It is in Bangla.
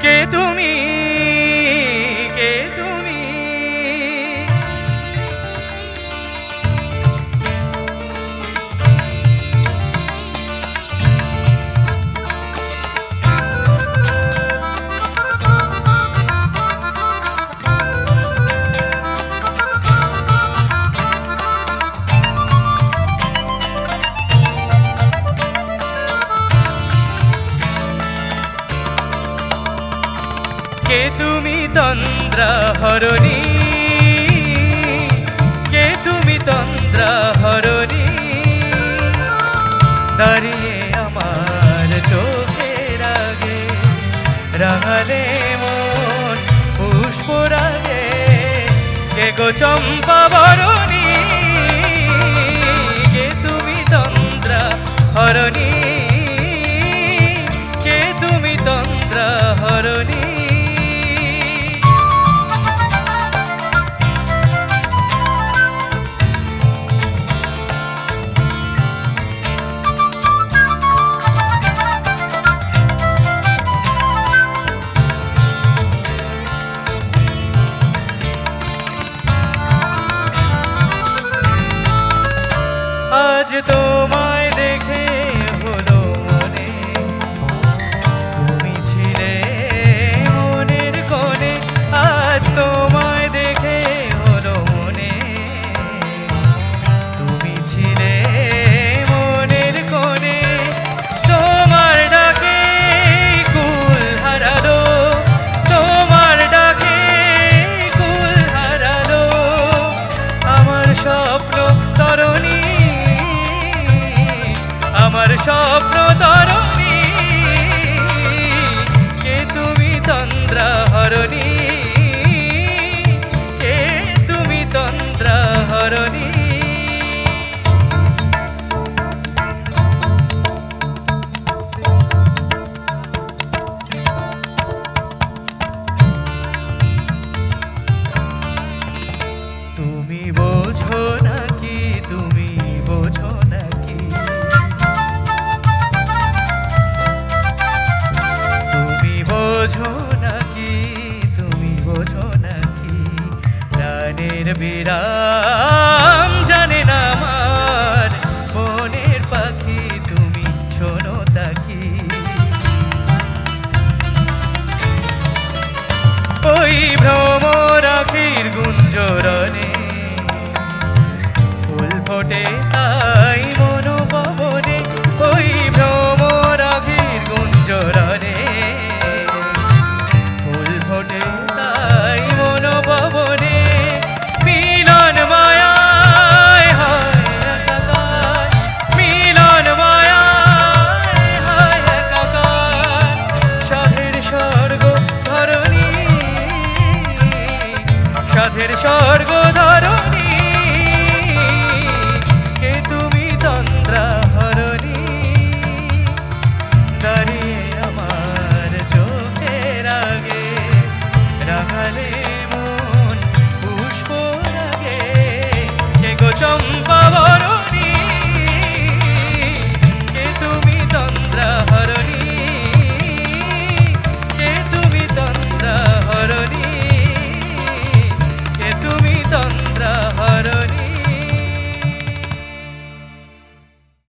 কে তুমি, কে তুমি? কে তুমি তন্দ্রাহরণী, কে তুমি তন্দ্রাহরণী? দাঁড়িয়ে আমার চোখের আগে রাঙালে মন পুষ্পরাগে। কে গো চম্পা বরণী, কে তুমি তন্দ্রাহরণী, কে তুমি তন্দ্রাহরণী? আজ তোমায় দেখে হলো মনে, তুমি ছিলে মনের কোণে। আজ তোমায় দেখে হলো মনে, তুমি ছিলে মনের কোণে। তোমার ডাকে কুল হারালো, তোমার ডাকে কুল হারালো আমার স্বপ্ন তরণী, আমার স্বপ্ন তরণী। কে তুমি তন্দ্রাহরণী, কে তুমি তন্দ্রাহরণী? তুমি বোঝো নাকি, তুমি বোঝো নাকি? বোঝো নাকি, তুমি বোঝো নাকি? প্রাণের বিরাম জানে না আমার মনের পাখি, তুমি শোনো তাকি। ওই ভ্রমর আখির গুঞ্জরণে ফুল ফোটে